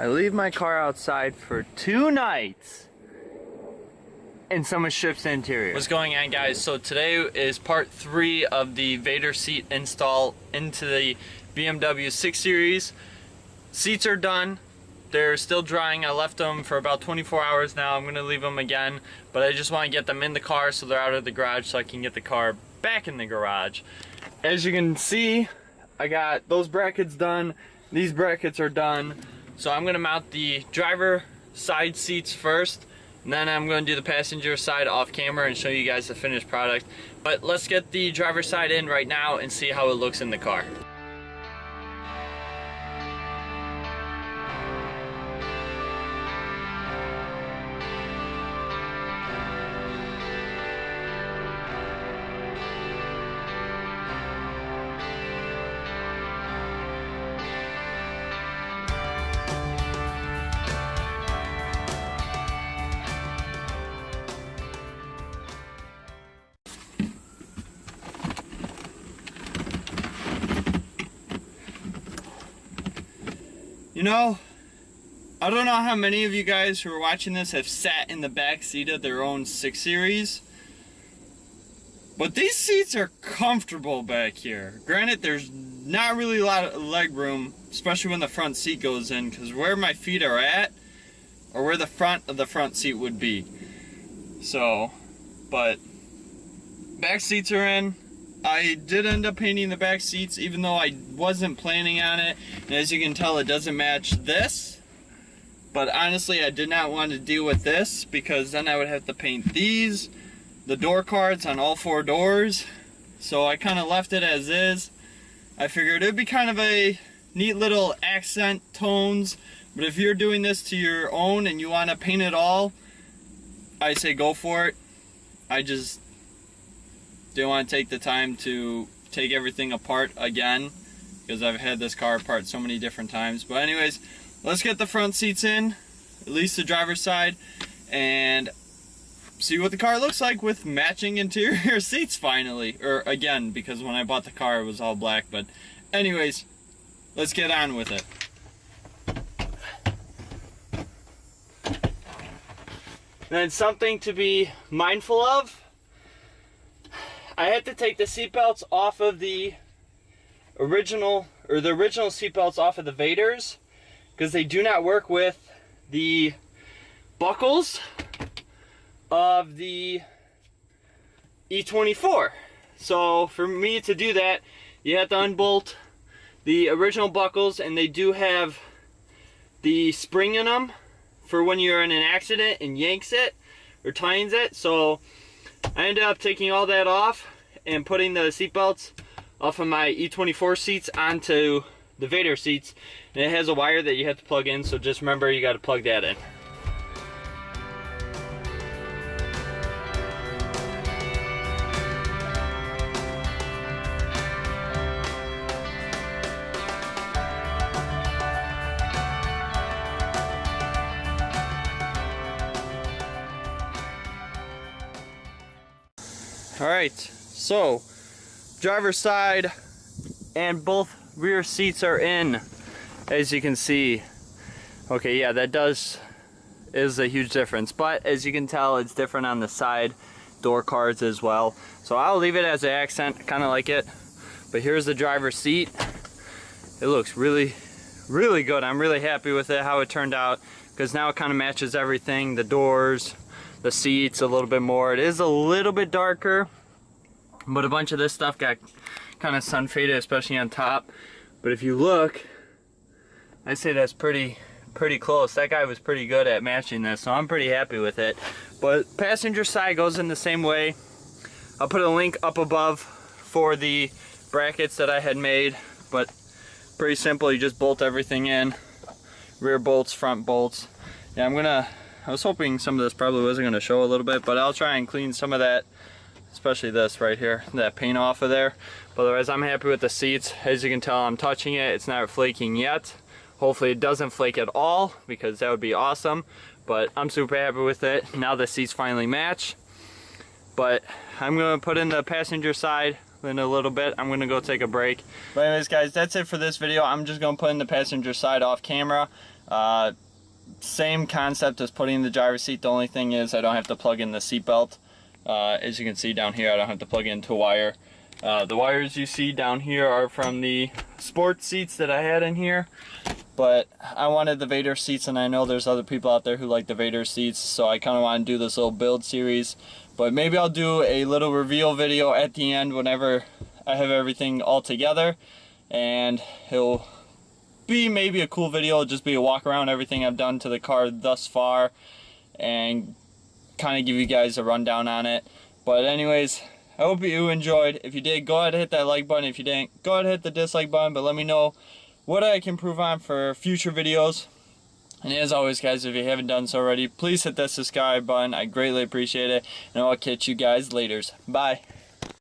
I leave my car outside for 2 nights and someone ships the interior. What's going on, guys? So today is part 3 of the Vader seat install into the BMW 6 Series. Seats are done. They're still drying. I left them for about 24 hours now. I'm gonna leave them again, but I just want to get them in the car so they're out of the garage so I can get the car back in the garage. As you can see, I got those brackets done. These brackets are done. So I'm gonna mount the driver side seats first, and then I'm gonna do the passenger side off camera and show you guys the finished product. But let's get the driver side in right now and see how it looks in the car. You know, I don't know how many of you guys who are watching this have sat in the back seat of their own 6 Series, but these seats are comfortable back here. Granted, there's not really a lot of leg room, especially when the front seat goes in, because where my feet are at, or where the front of the front seat would be. So, but back seats are in. I did end up painting the back seats even though I wasn't planning on it, and as you can tell it doesn't match this, but honestly I did not want to deal with this because then I would have to paint these, the door cards on all 4 doors, so I kind of left it as is. I figured it would be kind of a neat little accent tones, but if you're doing this to your own and you want to paint it all, I say go for it. I just didn't want to take the time to take everything apart again because I've had this car apart so many different times. But anyways, let's get the front seats in, at least the driver's side, and see what the car looks like with matching interior seats finally. Or again, because when I bought the car it was all black. But anyways, let's get on with it. Then something to be mindful of, I had to take the seatbelts off of the original seatbelts off of the Vaders because they do not work with the buckles of the E24. So for me to do that, you have to unbolt the original buckles, and they do have the spring in them for when you're in an accident and yanks it or tightens it. So I ended up taking all that off and putting the seat belts off of my E24 seats onto the Vader seats, and it has a wire that you have to plug in, so just remember you got to plug that in. Alright, so driver's side and both rear seats are in, as you can see. Okay, yeah, that is a huge difference, but as you can tell it's different on the side door cards as well. So I'll leave it as an accent, kind of like it. But here's the driver's seat. It looks really, really good. I'm really happy with it, how it turned out, because now it kind of matches everything, the doors, the seats a little bit more. It is a little bit darker, but a bunch of this stuff got kind of sun faded, especially on top. But if you look, I'd say that's pretty close. That guy was pretty good at matching this, so I'm pretty happy with it. But passenger side goes in the same way. I'll put a link up above for the brackets that I had made, but pretty simple. You just bolt everything in, rear bolts, front bolts. Yeah, I was hoping some of this probably wasn't going to show a little bit, but I'll try and clean some of that, especially this right here, that paint off of there. But otherwise, I'm happy with the seats. As you can tell, I'm touching it. It's not flaking yet. Hopefully it doesn't flake at all, because that would be awesome. But I'm super happy with it. Now the seats finally match. But I'm going to put in the passenger side in a little bit. I'm going to go take a break. But anyways, guys, that's it for this video. I'm just going to put in the passenger side off camera. Same concept as putting in the driver's seat. The only thing is I don't have to plug in the seat belt. As you can see down here, I don't have to plug it into a wire. The wires you see down here are from the sports seats that I had in here, but I wanted the Vader seats, and I know there's other people out there who like the Vader seats, so I kind of want to do this little build series. But maybe I'll do a little reveal video at the end whenever I have everything all together, and it'll be maybe a cool video. It'll just be a walk around everything I've done to the car thus far and kind of give you guys a rundown on it. But anyways, I hope you enjoyed. If you did, go ahead and hit that like button. If you didn't, go ahead and hit the dislike button, but let me know what I can improve on for future videos. And as always, guys, if you haven't done so already, please hit that subscribe button. I greatly appreciate it, and I'll catch you guys later. Bye.